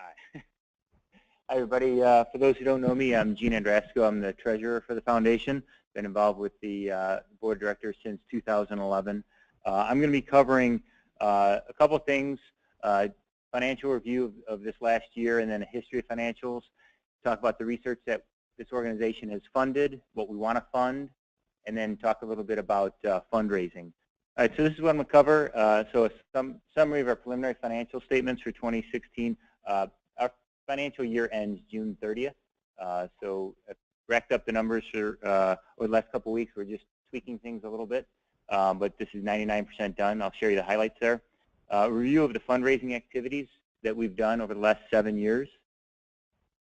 Hi. Hi, everybody. For those who don't know me, I'm Gene Andrasco. I'm the treasurer for the foundation. Been involved with the board of directors since 2011. I'm going to be covering a couple of things, financial review of this last year, and then a history of financials. Talk about the research that this organization has funded, what we want to fund, and then talk a little bit about fundraising. All right, so this is what I'm going to cover. So a summary of our preliminary financial statements for 2016. Our financial year ends June 30th. So I've racked up the numbers for over the last couple of weeks. We're just tweaking things a little bit, but this is 99% done. I'll show you the highlights there. Review of the fundraising activities that we've done over the last 7 years,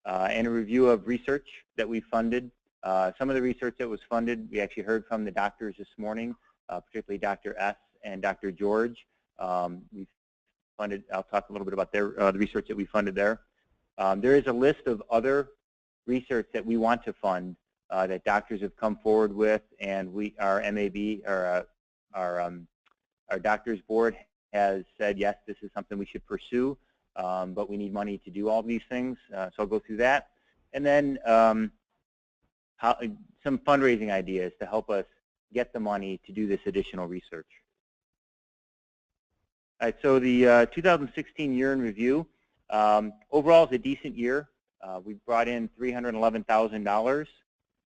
and a review of research that we funded. Some of the research that was funded, we actually heard from the doctors this morning, particularly Dr. S. and Dr. George. We've funded, I'll talk a little bit about their, the research that we funded there. There is a list of other research that we want to fund that doctors have come forward with, and our MAB, our doctors board has said, yes, this is something we should pursue, but we need money to do all these things. So I'll go through that. And then some fundraising ideas to help us get the money to do this additional research. All right, so the 2016 year in review, overall is a decent year. We brought in $311,000.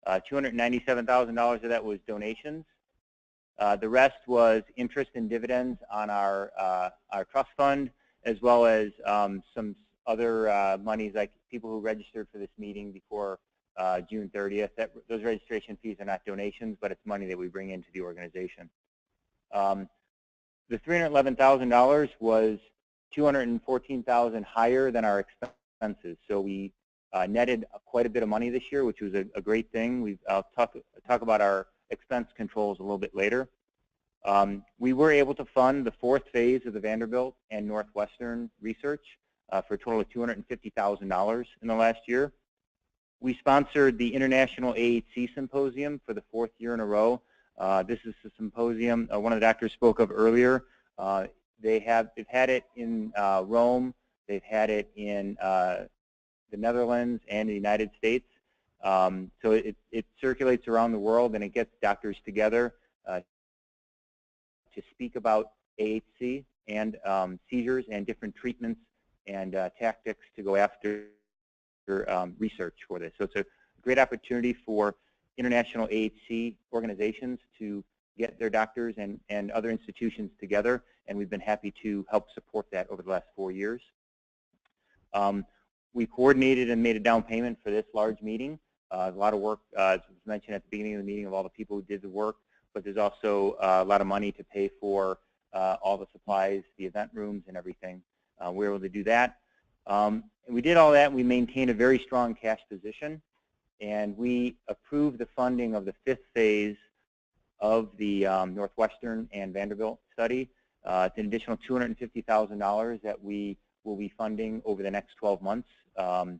$297,000 of that was donations. The rest was interest and dividends on our trust fund, as well as some other monies, like people who registered for this meeting before June 30th. Those registration fees are not donations, but it's money that we bring into the organization. The $311,000 was $214,000 higher than our expenses. So we netted quite a bit of money this year, which was a great thing. I'll talk about our expense controls a little bit later. We were able to fund the 4th phase of the Vanderbilt and Northwestern research for a total of $250,000 in the last year. We sponsored the International AHC Symposium for the 4th year in a row. This is the symposium one of the doctors spoke of earlier. They've had it in Rome. They've had it in the Netherlands and the United States. So it circulates around the world, and it gets doctors together to speak about AHC and seizures and different treatments and tactics to go after research for this. So it's a great opportunity for international AHC organizations to get their doctors and other institutions together, and we've been happy to help support that over the last 4 years. We coordinated and made a down payment for this large meeting. A lot of work, as was mentioned at the beginning of the meeting, of all the people who did the work, but there's also a lot of money to pay for all the supplies, the event rooms, and everything. We were able to do that. And we did all that, and we maintained a very strong cash position, and we approved the funding of the 5th phase of the Northwestern and Vanderbilt study. It's an additional $250,000 that we will be funding over the next 12 months. The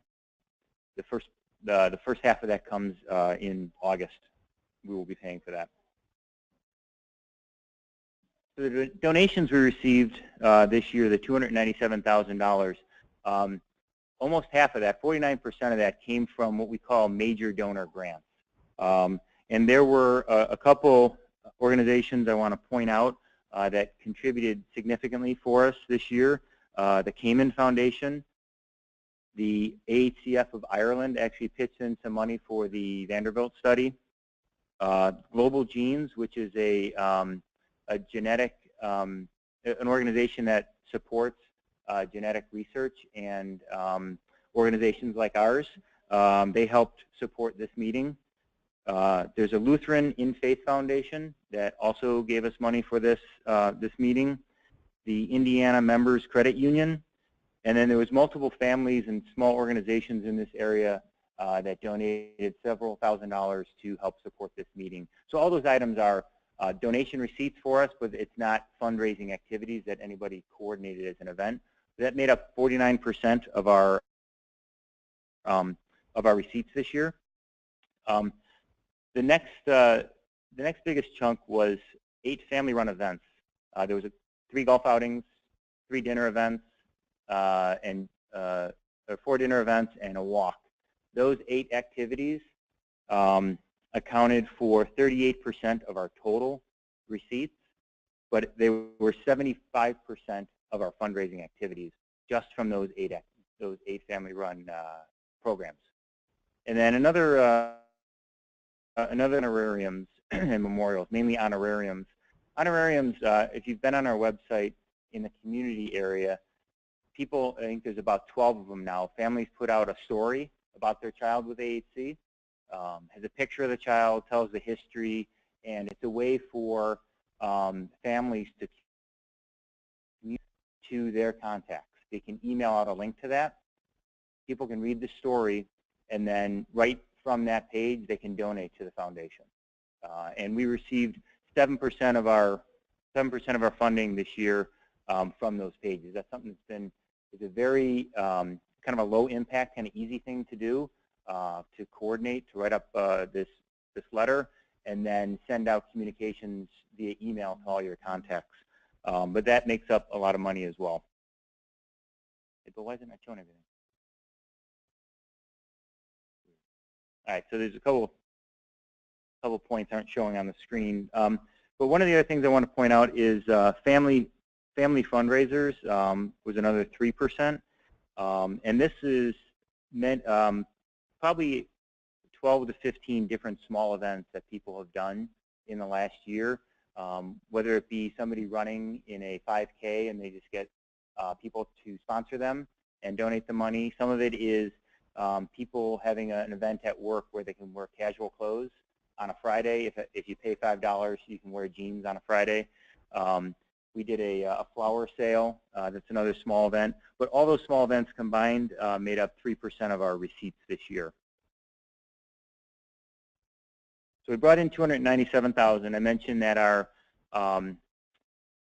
first half of that comes in August. We will be paying for that. So the donations we received this year, the $297,000, almost half of that, 49% of that, came from what we call major donor grants. And there were a couple organizations I want to point out that contributed significantly for us this year. The Cayman Foundation, the AHCF of Ireland actually pitched in some money for the Vanderbilt study. Global Genes, which is a genetic, an organization that supports genetic research and organizations like ours. They helped support this meeting. There's a Lutheran In Faith Foundation that also gave us money for this, this meeting. The Indiana Members Credit Union. And then there was multiple families and small organizations in this area that donated several $1,000s to help support this meeting. So all those items are donation receipts for us, but it's not fundraising activities that anybody coordinated as an event. That made up 49% of our receipts this year. The next biggest chunk was 8 family-run events. There was 3 golf outings, 3 dinner events, and a 4 dinner events, and a walk. Those 8 activities accounted for 38% of our total receipts, but they were 75% of our fundraising activities just from those 8 family-run programs. And then another honorariums and memorials, mainly honorariums. Honorariums, if you've been on our website in the community area, people, I think there's about 12 of them now. Families put out a story about their child with AHC, has a picture of the child, tells the history, and it's a way for families to communicate to their contacts. They can email out a link to that. People can read the story, and then right from that page, they can donate to the foundation. And we received 7% of our funding this year from those pages. That's something that's been a very kind of a low impact, kind of easy thing to do, to coordinate, to write up this letter, and then send out communications via email to all your contacts. But that makes up a lot of money as well. But why isn't that showing everything? All right, so there's a couple points aren't showing on the screen. But one of the other things I want to point out is family fundraisers was another 3%. And this is meant probably 12 to 15 different small events that people have done in the last year, whether it be somebody running in a 5K and they just get people to sponsor them and donate the money. Some of it is people having an event at work where they can wear casual clothes on a Friday. If you pay $5, you can wear jeans on a Friday. We did a flower sale. That's another small event. But all those small events combined made up 3% of our receipts this year. So we brought in $297,000. I mentioned that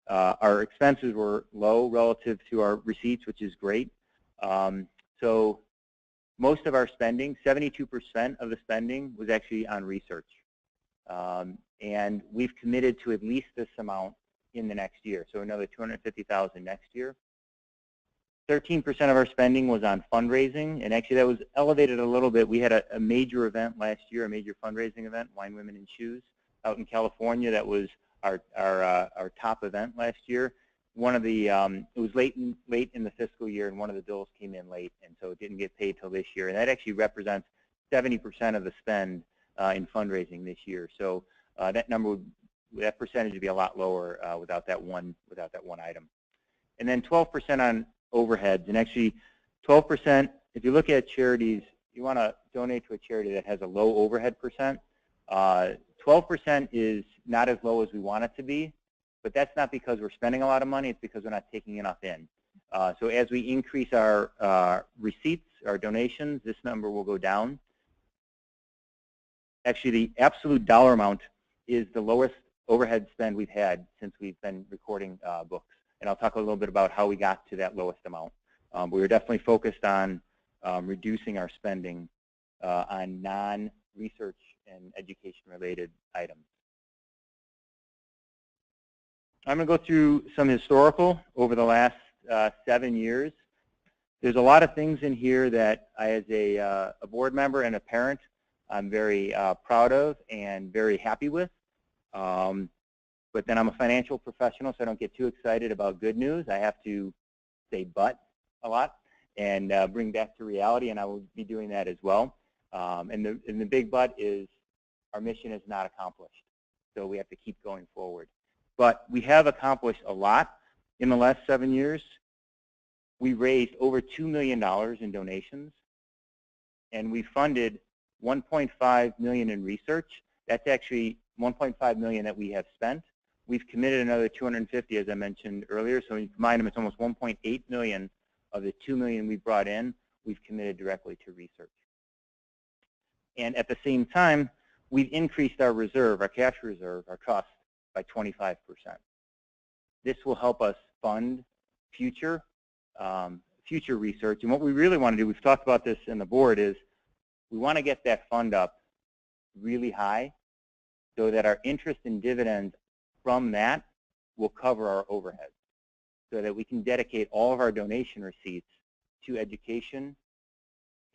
our expenses were low relative to our receipts, which is great. So most of our spending, 72% of the spending, was actually on research. And we've committed to at least this amount in the next year, so another $250,000 next year. 13% of our spending was on fundraising, and actually that was elevated a little bit. We had a major event last year, a major fundraising event, Wine, Women, and Shoes, out in California. That was our top event last year. One of the it was late in the fiscal year, and one of the bills came in late, and so it didn't get paid till this year. And that actually represents 70% of the spend in fundraising this year. So that percentage would be a lot lower without that one item. And then 12% on overheads, and actually 12%. If you look at charities, you want to donate to a charity that has a low overhead percent. 12% is not as low as we want it to be, but that's not because we're spending a lot of money. It's because we're not taking enough in. So as we increase our receipts, our donations, this number will go down. Actually, the absolute dollar amount is the lowest overhead spend we've had since we've been recording books. And I'll talk a little bit about how we got to that lowest amount. But we were definitely focused on reducing our spending on non-research and education-related items. I'm going to go through some historical over the last 7 years. There's a lot of things in here that I, as a board member and a parent, I'm very proud of and very happy with. But then I'm a financial professional, so I don't get too excited about good news. I have to say but a lot and bring back to reality, and I will be doing that as well. And the big but is our mission is not accomplished, so we have to keep going forward. But we have accomplished a lot in the last 7 years. We raised over $2 million in donations, and we funded $1.5 million in research. That's actually $1.5 million that we have spent. We've committed another $250,000, as I mentioned earlier. So when you combine them, it's almost $1.8 million of the $2 million we brought in. We've committed directly to research. And at the same time, we've increased our reserve, our cash reserve, our trust, by 25%. This will help us fund future research. And what we really want to do, we've talked about this in the board, is we want to get that fund up really high so that our interest and dividends from that will cover our overhead, so that we can dedicate all of our donation receipts to education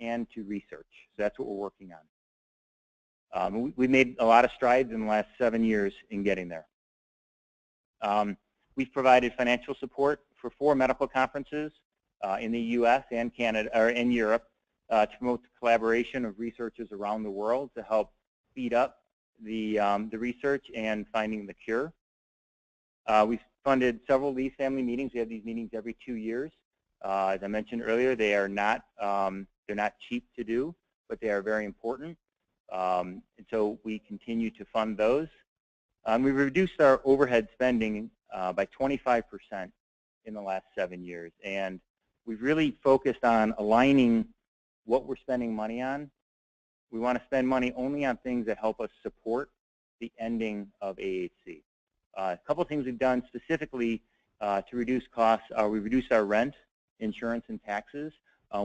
and to research. So that's what we're working on. We made a lot of strides in the last 7 years in getting there. We've provided financial support for 4 medical conferences in the U.S. and Canada, or in Europe, to promote the collaboration of researchers around the world to help speed up the research and finding the cure. We've funded several of these family meetings. We have these meetings every 2 years. As I mentioned earlier, they are not they're not cheap to do, but they are very important. And so we continue to fund those. We've reduced our overhead spending by 25% in the last 7 years, and we've really focused on aligning what we're spending money on. We want to spend money only on things that help us support the ending of AHC. A couple of things we've done specifically to reduce costs are we reduced our rent, insurance, and taxes.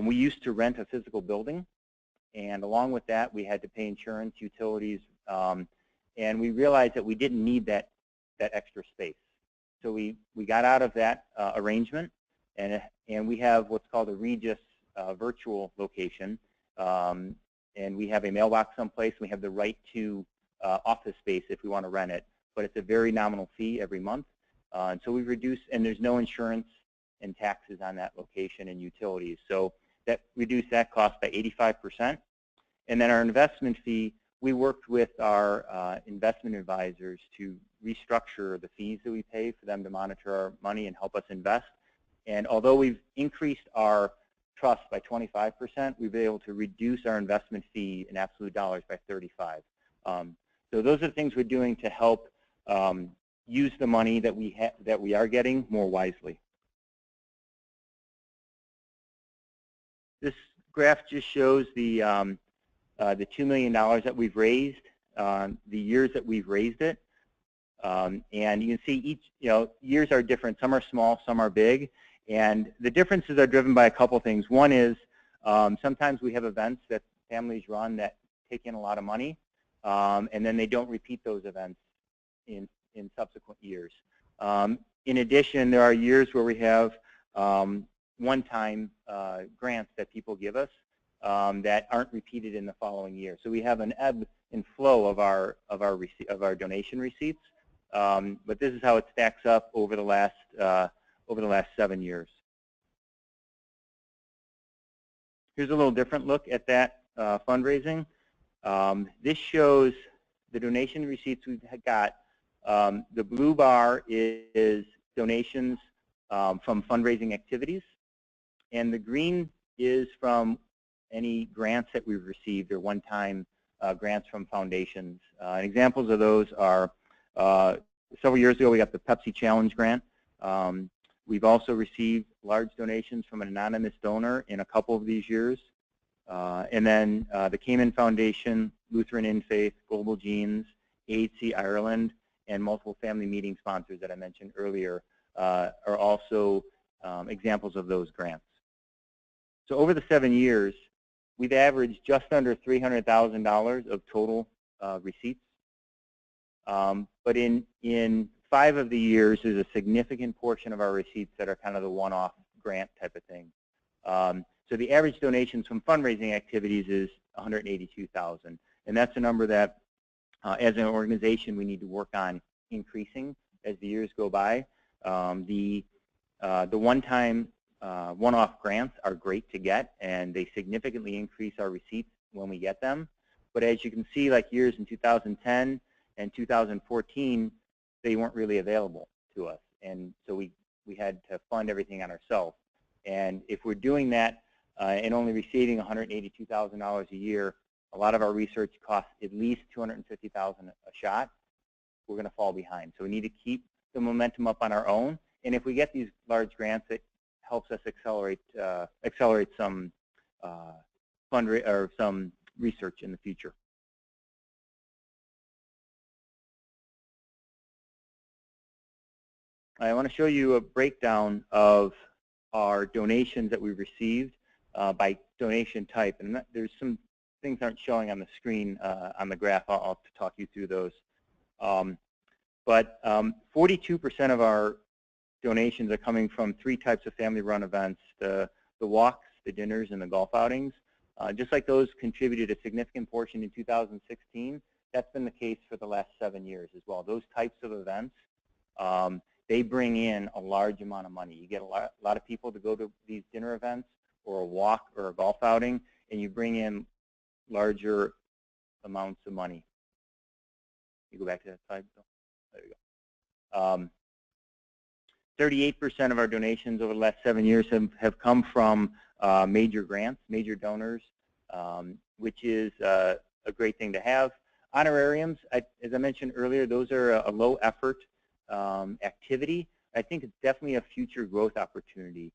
We used to rent a physical building, and along with that, we had to pay insurance, utilities, and we realized that we didn't need that extra space. So we got out of that arrangement, and we have what's called a Regis virtual location, and we have a mailbox someplace. We have the right to office space if we want to rent it, but it's a very nominal fee every month. And so we've reduced, and there's no insurance and taxes on that location and utilities. So that reduced that cost by 85%. And then our investment fee, we worked with our investment advisors to restructure the fees that we pay for them to monitor our money and help us invest. And although we've increased our trust by 25%, we've been able to reduce our investment fee in absolute dollars by 35%. So those are the things we're doing to help use the money that we are getting more wisely. This graph just shows the $2 million that we've raised, the years that we've raised it, and you can see each, years are different. Some are small, some are big, and the differences are driven by a couple things. One is sometimes we have events that families run that take in a lot of money, and then they don't repeat those events in subsequent years. In addition, there are years where we have one-time grants that people give us that aren't repeated in the following year. So we have an ebb and flow of our donation receipts, but this is how it stacks up over the last 7 years. Here's a little different look at that fundraising. This shows the donation receipts we've got. The blue bar is donations from fundraising activities, and the green is from any grants that we've received or one-time grants from foundations. And examples of those are several years ago we got the Pepsi Challenge grant. We've also received large donations from an anonymous donor in a couple of these years. And then the Cayman Foundation, Lutheran In Faith, Global Genes, AHC Ireland, and multiple family meeting sponsors that I mentioned earlier are also examples of those grants. So over the 7 years, we've averaged just under $300,000 of total receipts. But in 5 of the years, there's a significant portion of our receipts that are kind of the one-off grant type of thing. So the average donations from fundraising activities is $182,000, and that's a number that, as an organization, we need to work on increasing as the years go by. The one-time one-off grants are great to get, and they significantly increase our receipts when we get them. But as you can see, like years in 2010 and 2014, they weren't really available to us, and so we had to fund everything on ourselves. And if we're doing that and only receiving $182,000 a year, a lot of our research costs at least $250,000 a shot. We're going to fall behind. So we need to keep the momentum up on our own. And if we get these large grants, it helps us accelerate some some research in the future. I want to show you a breakdown of our donations that we've received by donation type. And there's some things aren't showing on the screen on the graph. I'll talk you through those. But 42% of our donations are coming from 3 types of family-run events: the walks, the dinners, and the golf outings. Just like those contributed a significant portion in 2016, that's been the case for the last 7 years as well. Those types of events, they bring in a large amount of money. You get a lot of people to go to these dinner events or a walk or a golf outing, and you bring in larger amounts of money. You go back to that slide, Bill? There you go. 38% of our donations over the last 7 years have come from major grants, major donors, which is a great thing to have. Honorariums, as I mentioned earlier, those are a low effort activity. I think it's definitely a future growth opportunity.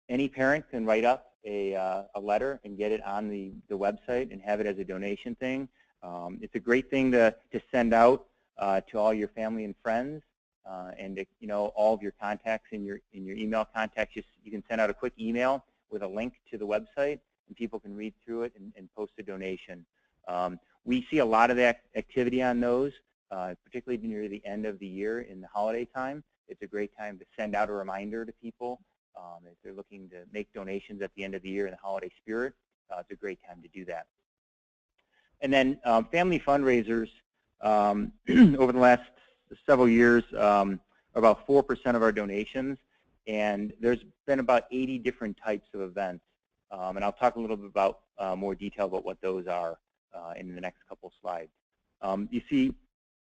Any parent can write up a letter and get it on the website and have it as a donation thing. It's a great thing to send out to all your family and friends. And all of your contacts in your email contacts. You can send out a quick email with a link to the website, and people can read through it and post a donation. We see a lot of that activity on those, particularly near the end of the year in the holiday time. It's a great time to send out a reminder to people if they're looking to make donations at the end of the year in the holiday spirit. It's a great time to do that. And then family fundraisers over the last several years, about 4% of our donations, and there's been about 80 different types of events. And I'll talk a little bit about more detail about what those are in the next couple slides. You see,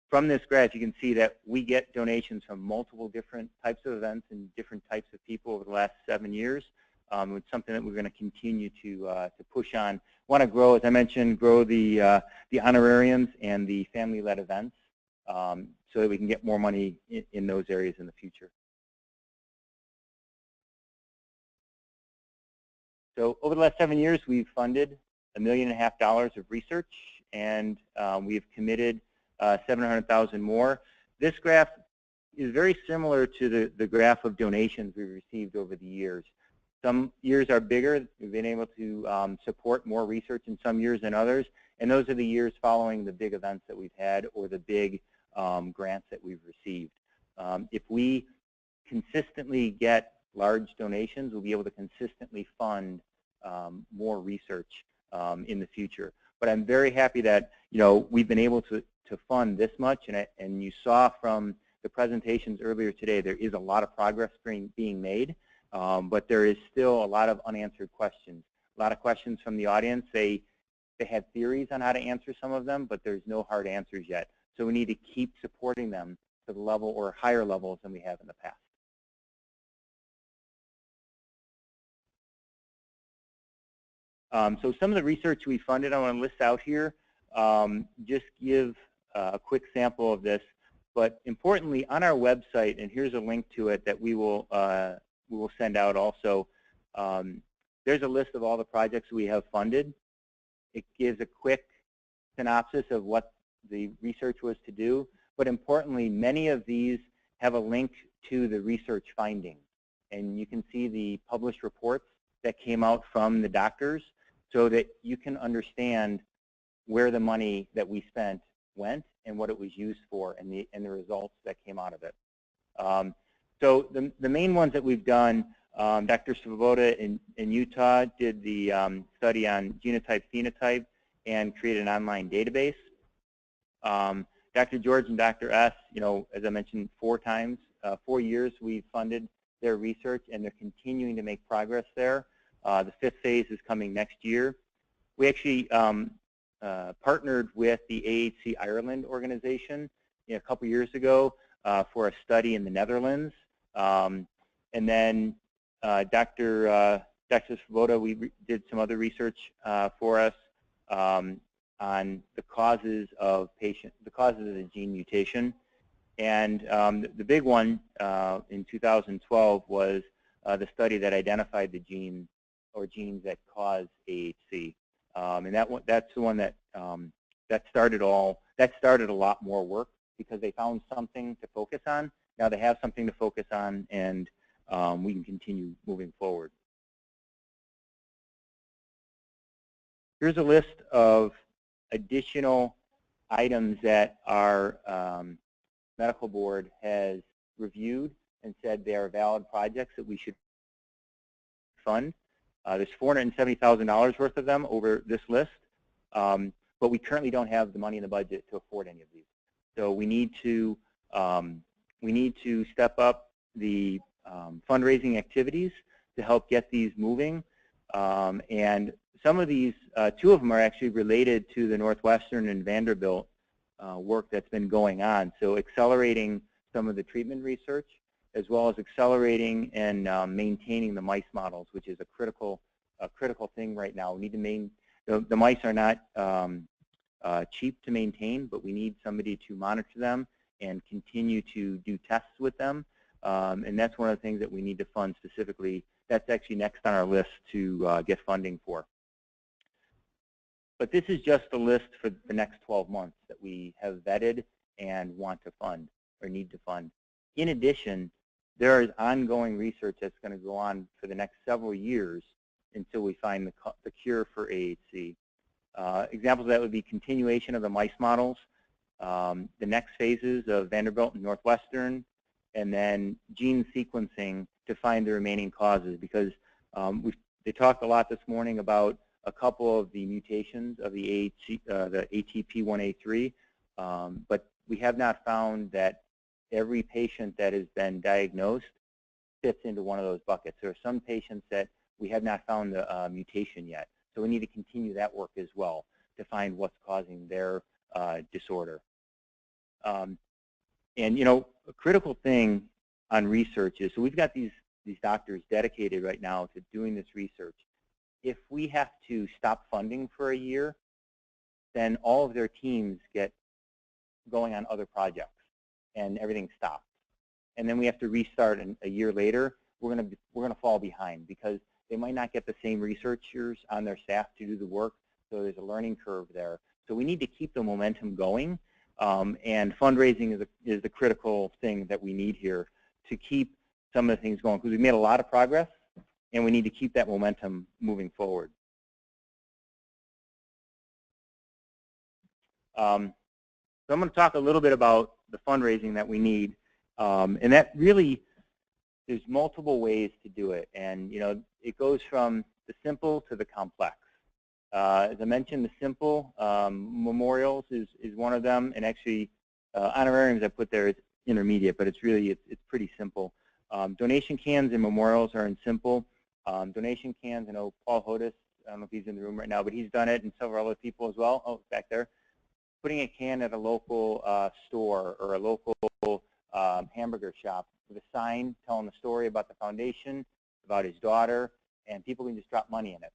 from this graph, you can see that we get donations from multiple different types of events and different types of people over the last 7 years. It's something that we're going to continue to push on. Want to grow, as I mentioned, grow the honorariums and the family-led events. So that we can get more money in those areas in the future. So over the last 7 years, we've funded $1.5 million of research, and we've committed $700,000 more. This graph is very similar to the graph of donations we've received over the years. Some years are bigger. We've been able to support more research in some years than others, and those are the years following the big events that we've had or the big grants that we've received. If we consistently get large donations, we'll be able to consistently fund more research in the future. But I'm very happy that we've been able to fund this much, and you saw from the presentations earlier today there is a lot of progress being made, but there is still a lot of unanswered questions. A lot of questions from the audience. They have theories on how to answer some of them, but there's no hard answers yet. So we need to keep supporting them to the level or higher levels than we have in the past. So some of the research we funded, I want to list out here. Just give a quick sample of this. But importantly, on our website, and here's a link to it that we will send out also, there's a list of all the projects we have funded. It gives a quick synopsis of what the research was to do, but importantly, many of these have a link to the research findings. And you can see the published reports that came out from the doctors so that you can understand where the money that we spent went and what it was used for and the results that came out of it. So the main ones that we've done, Dr. Svoboda in Utah did the study on genotype phenotype and created an online database. Dr. George and Dr. S, as I mentioned 4 years we've funded their research, and they're continuing to make progress there. The 5th phase is coming next year. We actually partnered with the AHC Ireland organization a couple years ago for a study in the Netherlands. And then Dr. Svoboda, we did some other research for us on the causes of the gene mutation. And the big one in 2012 was the study that identified the gene or genes that cause AHC. And that's the one that started a lot more work because they found something to focus on. Now they have something to focus on, and we can continue moving forward. Here's a list of additional items that our medical board has reviewed and said they are valid projects that we should fund. There's $470,000 worth of them over this list, but we currently don't have the money in the budget to afford any of these. So we need to step up the fundraising activities to help get these moving. And some of these, 2 of them are actually related to the Northwestern and Vanderbilt work that's been going on. So accelerating some of the treatment research, as well as accelerating and maintaining the mice models, which is a critical thing right now. We need to the mice are not cheap to maintain, but we need somebody to monitor them and continue to do tests with them. And that's one of the things that we need to fund specifically. That's actually next on our list to get funding for. But this is just a list for the next 12 months that we have vetted and want to fund or need to fund. In addition, there is ongoing research that's going to go on for the next several years until we find the cure for AHC. Examples of that would be continuation of the mice models, the next phases of Vanderbilt and Northwestern, and then gene sequencing to find the remaining causes, because they talked a lot this morning about a couple of the mutations of the ATP1A3, but we have not found that every patient that has been diagnosed fits into one of those buckets. There are some patients that we have not found the mutation yet, so we need to continue that work as well to find what's causing their disorder. And a critical thing on research is, so we've got these doctors dedicated right now to doing this research. If we have to stop funding for a year, then all of their teams get going on other projects and everything stops. And then we have to restart a year later. We're gonna fall behind because they might not get the same researchers on their staff to do the work, so there's a learning curve there. So we need to keep the momentum going, and fundraising is the critical thing that we need here to keep some of the things going, because we've made a lot of progress, and we need to keep that momentum moving forward. So I'm going to talk a little bit about the fundraising that we need, and that really, there's multiple ways to do it, and it goes from the simple to the complex. As I mentioned, the simple memorials is one of them, and actually honorariums I put there is intermediate, but it's pretty simple. Donation cans and memorials are in simple. Donation cans, I know Paul Hodis, I don't know if he's in the room right now, but he's done it, and several other people as well. Oh, back there. Putting a can at a local store or a local hamburger shop with a sign telling the story about the foundation, about his daughter, and people can just drop money in it.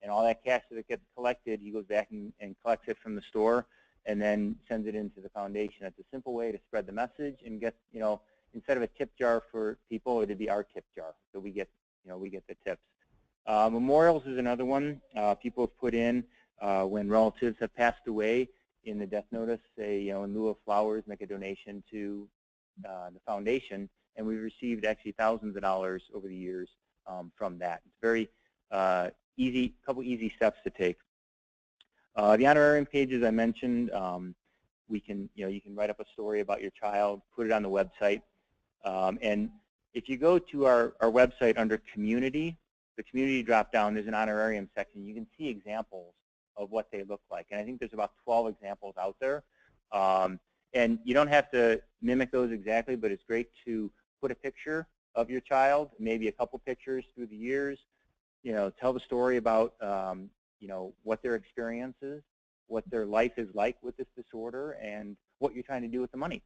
And all that cash that gets collected, he goes back and collects it from the store and then sends it into the foundation. It's a simple way to spread the message and get, instead of a tip jar for people, it would be our tip jar. So we get the tips. Memorials is another one. People have put in when relatives have passed away in the death notice, say, in lieu of flowers, make a donation to the foundation, and we've received actually thousands of dollars over the years from that. It's very easy, couple easy steps to take. The honorarium pages I mentioned, you can write up a story about your child, put it on the website, and if you go to our website under community, the community drop down, there's an honorarium section. You can see examples of what they look like, and I think there's about 12 examples out there. And you don't have to mimic those exactly, but it's great to put a picture of your child, maybe a couple pictures through the years, tell the story about, what their experience is, what their life is like with this disorder, and what you're trying to do with the money.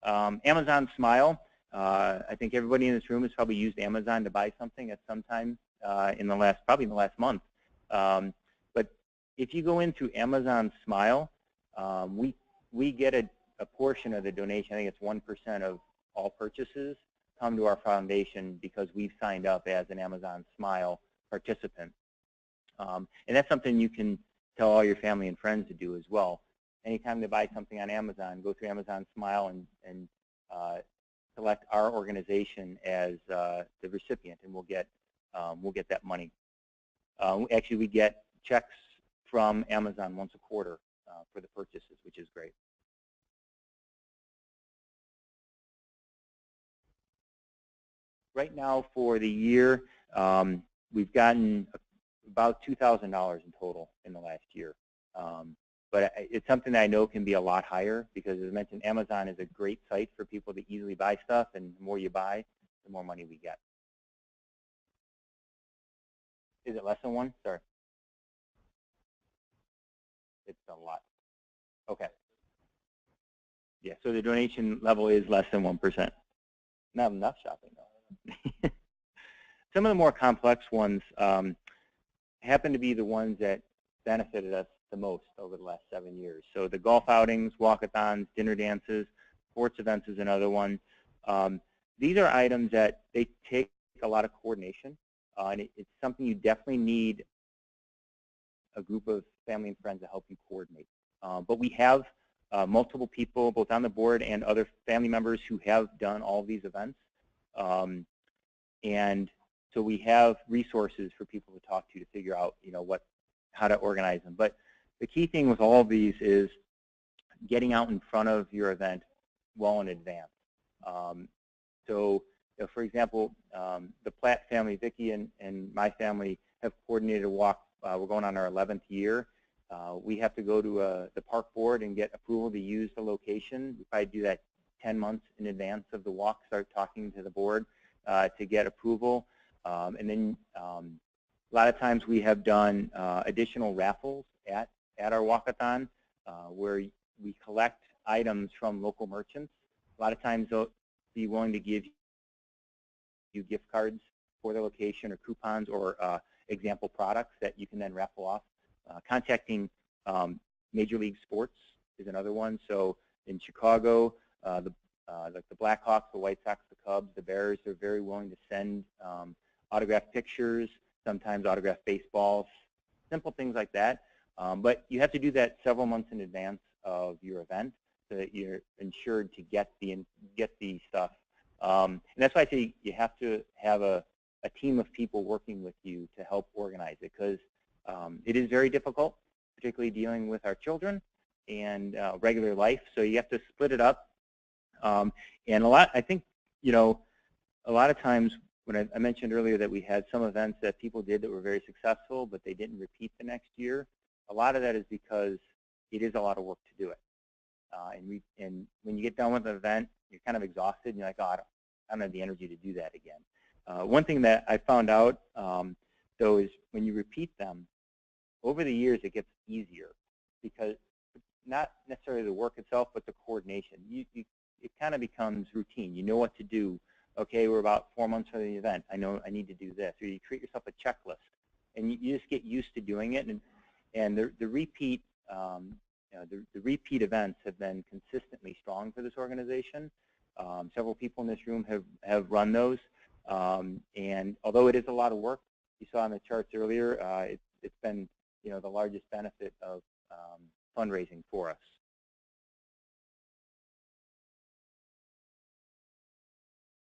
Amazon Smile, I think everybody in this room has probably used Amazon to buy something at some time probably in the last month. But if you go into Amazon Smile, we get a portion of the donation. I think it's 1% of all purchases come to our foundation because we've signed up as an Amazon Smile participant. And that's something you can tell all your family and friends to do as well. Anytime they buy something on Amazon, go through Amazon Smile and select our organization as the recipient, and we'll get that money. Actually, we get checks from Amazon once a quarter for the purchases, which is great. Right now for the year, we've gotten about $2,000 in total in the last year. But it's something that I know can be a lot higher because, as I mentioned, Amazon is a great site for people to easily buy stuff, and the more you buy, the more money we get. Is it less than one? Sorry. It's a lot. Okay. Yeah, so the donation level is less than 1%. Not enough shopping, though. Some of the more complex ones happen to be the ones that benefited us the most over the last 7 years. So the golf outings, walkathons, dinner dances, sports events is another one. These are items that they take a lot of coordination, and it's something you definitely need a group of family and friends to help you coordinate. But we have multiple people, both on the board and other family members, who have done all of these events. And so we have resources for people to talk to figure out, how to organize them. But the key thing with all of these is getting out in front of your event well in advance. So, for example, the Platt family, Vicki and my family, have coordinated a walk. We're going on our 11th year. We have to go to the park board and get approval to use the location. We probably do that 10 months in advance of the walk, start talking to the board to get approval. And then a lot of times we have done additional raffles at our walkathon where we collect items from local merchants. A lot of times they'll be willing to give you gift cards for the location or coupons or example products that you can then raffle off. Contacting Major League Sports is another one. So in Chicago, like the Blackhawks, the White Sox, the Cubs, the Bears, they're very willing to send autographed pictures, sometimes autographed baseballs, simple things like that. But you have to do that several months in advance of your event so that you're insured to get the stuff. And that's why I say you have to have a team of people working with you to help organize it, because it is very difficult, particularly dealing with our children and regular life. So you have to split it up. And I think, a lot of times when I mentioned earlier that we had some events that people did that were very successful, but they didn't repeat the next year, a lot of that is because it is a lot of work to do it. And when you get done with an event, you're kind of exhausted, and you're like, oh, I don't have the energy to do that again. One thing that I found out, though, is when you repeat them, over the years it gets easier, because not necessarily the work itself, but the coordination. It kind of becomes routine. You know what to do. Okay, we're about 4 months from the event. I know I need to do this. Or you create yourself a checklist, and you just get used to doing it. And the repeat the repeat events have been consistently strong for this organization. Several people in this room have run those. And although it is a lot of work, you saw on the charts earlier, it's been the largest benefit of fundraising for us.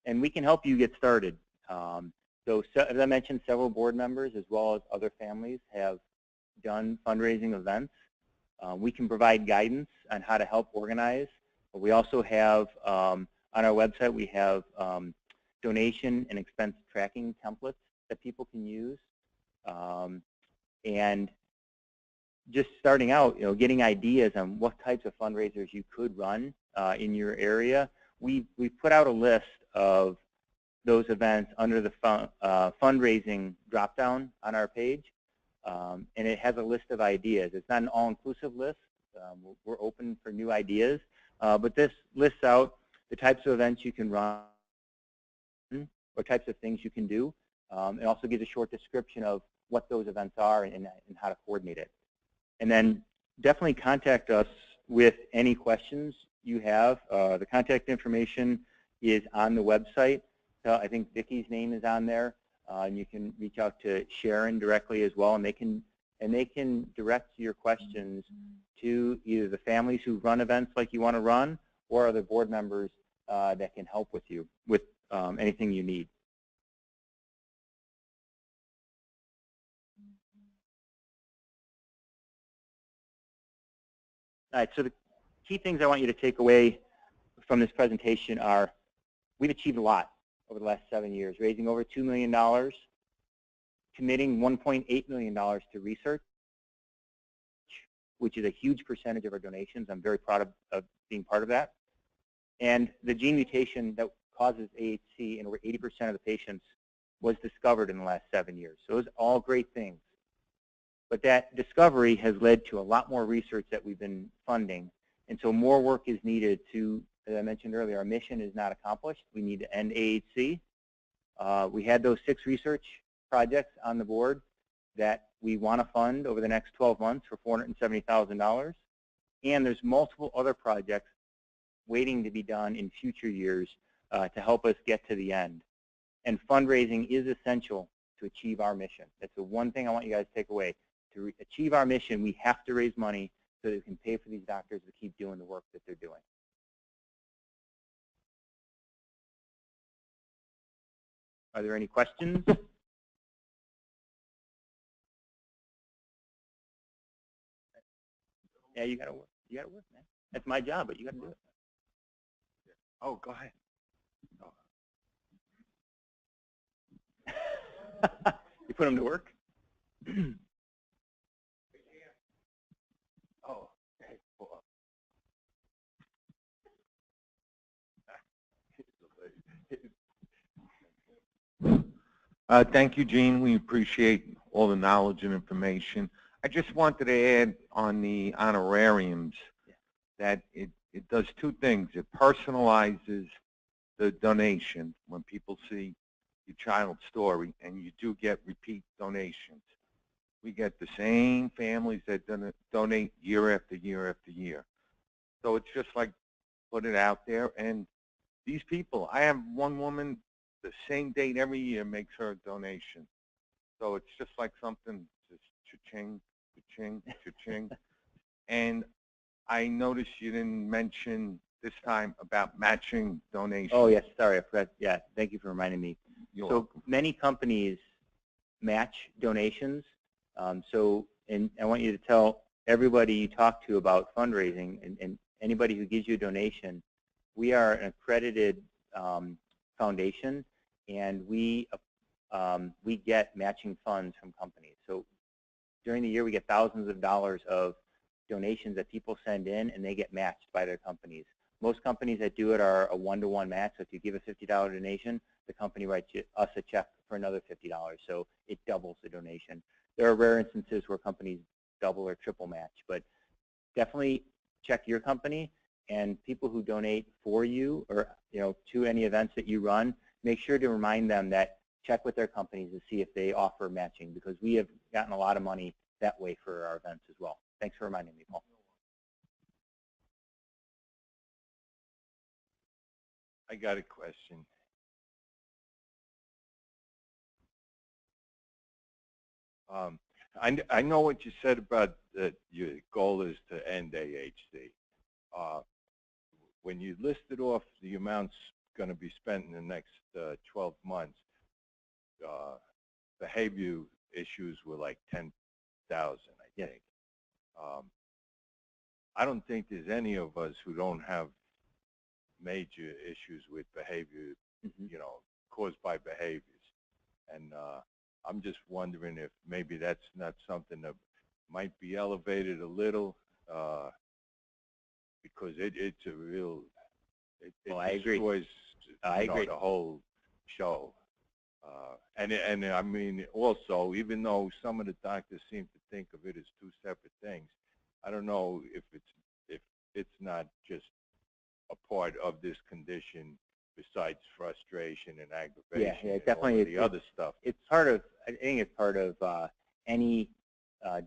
And we can help you get started. So as I mentioned, several board members as well as other families have done fundraising events. We can provide guidance on how to help organize. But we also have, on our website, we have donation and expense tracking templates that people can use. And just starting out, getting ideas on what types of fundraisers you could run in your area. We put out a list of those events under the fundraising drop-down on our page, and it has a list of ideas. It's not an all-inclusive list. We're open for new ideas, but this lists out the types of events you can run or types of things you can do. It also gives a short description of what those events are and how to coordinate it. And then definitely contact us with any questions you have. The contact information is on the website. So I think Vicki's name is on there, and you can reach out to Sharon directly as well, and they can direct your questions to either the families who run events like you want to run, or other board members that can help with you with anything you need. All right, so the key things I want you to take away from this presentation are we've achieved a lot over the last 7 years, raising over $2 million committing $1.8 million to research, which is a huge percentage of our donations. I'm very proud of being part of that. And the gene mutation that causes AHC in over 80% of the patients was discovered in the last 7 years. So those are all great things. But that discovery has led to a lot more research that we've been funding. And so more work is needed to, as I mentioned earlier, our mission is not accomplished. We need to end AHC. We had those 6 research projects on the board that we want to fund over the next 12 months for $470,000. And there's multiple other projects waiting to be done in future years to help us get to the end. And fundraising is essential to achieve our mission. That's the one thing I want you guys to take away. To achieve our mission, we have to raise money so that we can pay for these doctors to keep doing the work that they're doing. Are there any questions? Yeah, you gotta work. You gotta work, man. That's my job, but you gotta do it. Oh, go ahead. Oh. You put them to work? Oh, hey, well, thank you, Gene. We appreciate all the knowledge and information. I just wanted to add on the honorariums that it does 2 things. It personalizes the donation when people see your child's story, and you do get repeat donations. We get the same families that donate year after year after year. So it's just like put it out there. And these people, I have one woman, the same date every year makes her a donation. So it's just like something, just cha-ching, cha-ching, cha-ching. And I noticed you didn't mention this time about matching donations. Oh, yes, sorry, I forgot. Yeah, thank you for reminding me. You're so welcome. Many companies match donations. And I want you to tell everybody you talk to about fundraising and anybody who gives you a donation, we are an accredited foundation, and we get matching funds from companies. So during the year, we get thousands of dollars of donations that people send in, and they get matched by their companies. Most companies that do it are a one-to-one match. So if you give a $50 donation, the company writes us a check for another $50. So it doubles the donation. There are rare instances where companies double or triple match, but definitely check your company, and people who donate for you or to any events that you run, make sure to remind them that check with their companies to see if they offer matching, because we have gotten a lot of money that way for our events as well. Thanks for reminding me, Paul. I got a question. I know what you said about that your goal is to end AHC. When you listed off the amounts going to be spent in the next 12 months, behavior issues were like 10,000, I think. I don't think there's any of us who don't have major issues with behavior, caused by behaviors. And I'm just wondering if maybe that's not something that might be elevated a little, because it's a real, it destroys the whole show. And I mean, also, even though some of the doctors seem to think of it as 2 separate things, I don't know if it's not just a part of this condition besides frustration and aggravation. Yeah, definitely. The other stuff. It's part of. I think it's part of any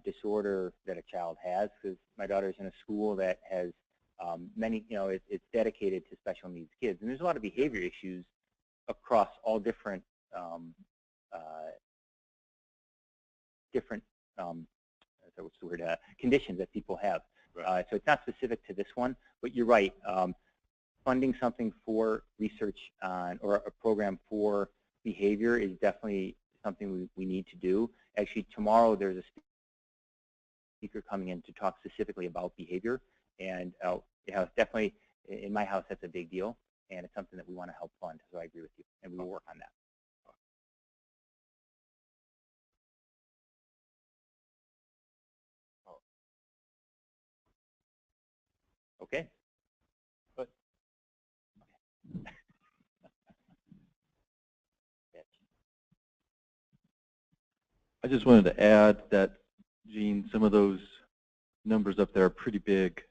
disorder that a child has. Because my daughter's in a school that has many. It's dedicated to special needs kids, and there's a lot of behavior issues across all different what's the word? Conditions that people have. Right. So it's not specific to this one, but you're right. Funding something for research on, or a program for behavior is definitely something we need to do. Actually, tomorrow there's a speaker coming in to talk specifically about behavior, and definitely in my house that's a big deal, and it's something that we want to help fund. So I agree with you, and we will work on that. Okay. But I just wanted to add that, Gene, some of those numbers up there are pretty big.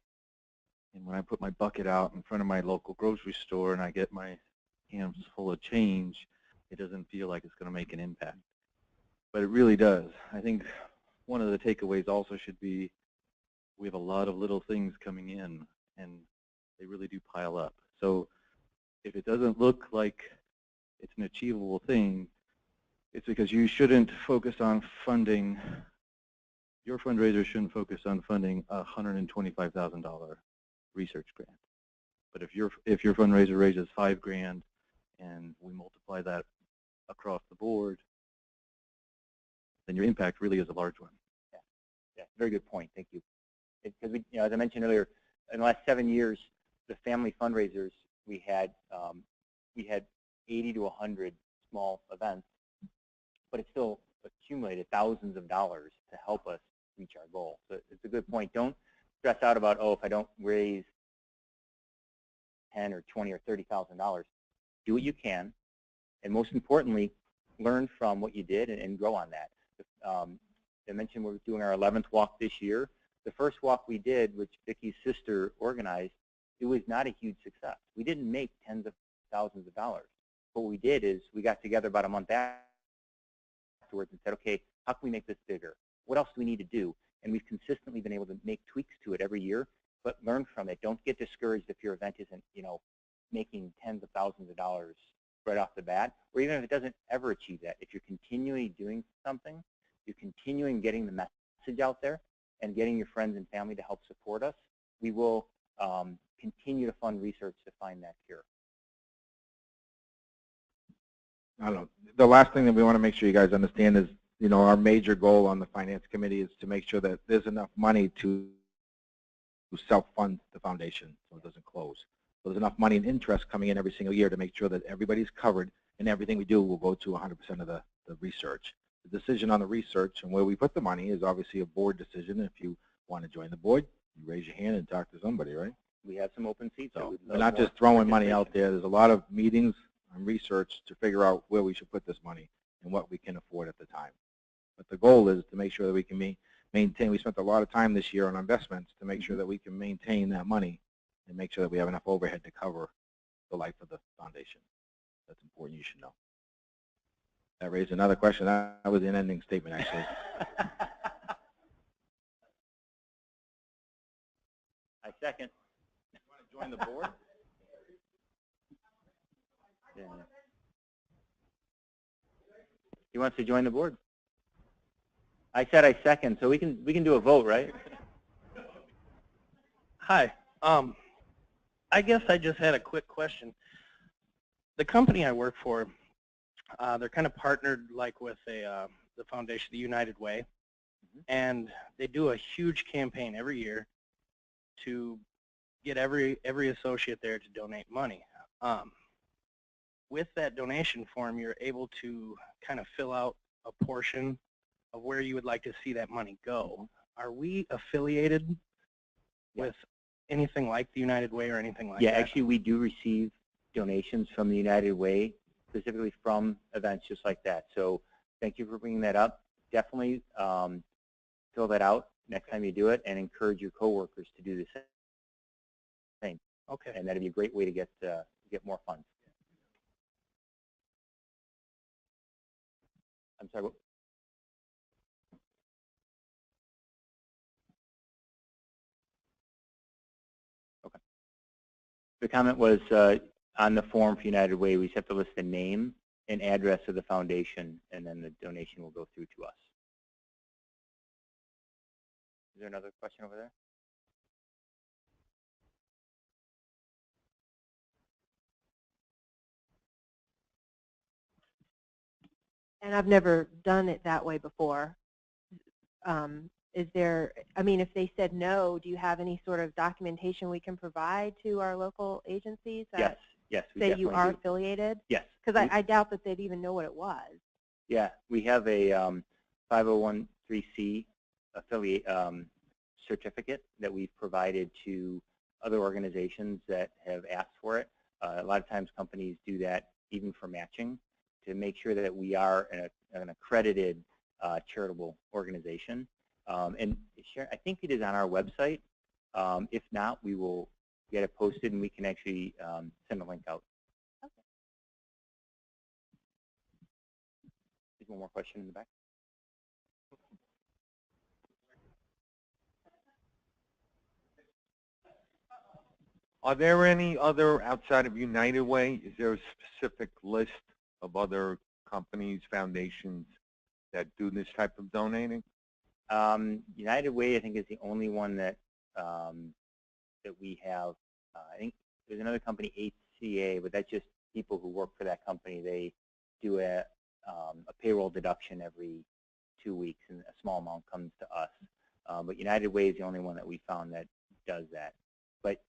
And when I put my bucket out in front of my local grocery store and I get my hands full of change, it doesn't feel like it's going to make an impact. But it really does. I think one of the takeaways also should be we have a lot of little things coming in, and they really do pile up. So if it doesn't look like it's an achievable thing, it's because you shouldn't focus on funding, your fundraiser shouldn't focus on funding a $125,000 research grant. But if your fundraiser raises $5,000 and we multiply that across the board, then your impact really is a large one. Yeah, very good point. Thank you. Because we, as I mentioned earlier, in the last 7 years, the family fundraisers we had 80 to 100 small events, but it still accumulated thousands of dollars to help us reach our goal. So it's a good point. Don't stress out about, oh, if I don't raise $10 or $20 or $30,000. Do what you can, and most importantly, learn from what you did and grow on that. I mentioned we're doing our 11th walk this year. The first walk we did, which Vicky's sister organized, it was not a huge success. We didn't make tens of thousands of dollars. What we did is we got together about a month afterwards and said, okay, how can we make this bigger? What else do we need to do? And we've consistently been able to make tweaks to it every year, but learn from it. Don't get discouraged if your event isn't, making tens of thousands of dollars right off the bat, or even if it doesn't ever achieve that. If you're continually doing something, you're continuing getting the message out there and getting your friends and family to help support us, we will continue to fund research to find that cure. I don't know. The last thing that we want to make sure you guys understand is, our major goal on the finance committee is to make sure that there's enough money to self-fund the foundation so it doesn't close. So there's enough money and interest coming in every single year to make sure that everybody's covered and everything we do will go to 100% of the research. The decision on the research and where we put the money is obviously a board decision. If you want to join the board, you raise your hand and talk to somebody, right? We have some open seats. So we're not just throwing money out there. There's a lot of meetings and research to figure out where we should put this money and what we can afford at the time. But the goal is to make sure that we can maintain. We spent a lot of time this year on investments to make sure that we can maintain that money and make sure that we have enough overhead to cover the life of the foundation. That's important. You should know. That raised another question. That was an ending statement, actually. I second. You want to join the board? Yeah. He wants to join the board. I said I second, so we can do a vote, right? Hi. I guess I just had a quick question. The company I work for, they're kind of partnered like with the foundation, the United Way, and they do a huge campaign every year to get every associate there to donate money. With that donation form, you're able to kind of fill out a portion of where you would like to see that money go. Are we affiliated with anything like the United Way or anything like that? Yeah, actually we do receive donations from the United Way, specifically from events just like that. So thank you for bringing that up. Definitely fill that out next time you do it and encourage your coworkers to do the same. Okay. And that'd be a great way to get more funds. I'm sorry, what? Okay. The comment was on the form for United Way, we just have to list the name and address of the foundation, and then the donation will go through to us. Is there another question over there? And I've never done it that way before. Is there, I mean, if they said no, do you have any sort of documentation we can provide to our local agencies that Yes, we say you are do. affiliated? Yes. Because I doubt that they'd even know what it was. Yeah, we have a 501(c) affiliate certificate that we've provided to other organizations that have asked for it. A lot of times companies do that even for matching to make sure that we are an accredited charitable organization. And I think it is on our website. If not, we will get it posted and we can actually send a link out. Okay. There's one more question in the back. Are there any other, outside of United Way, is there a specific list of other companies, foundations that do this type of donating? United Way, I think, is the only one that that we have. I think there's another company, AHCF, but that's just people who work for that company. They do a payroll deduction every 2 weeks, and a small amount comes to us. But United Way is the only one that we found that does that. But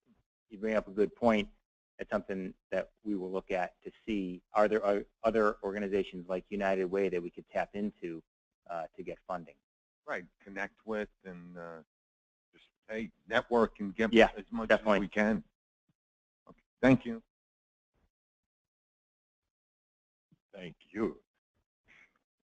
you bring up a good point. It's something that we will look at to see, are there other organizations like United Way that we could tap into to get funding? Right, connect with and just, hey, network and get as much definitely. as we can. Okay, thank you. Thank you.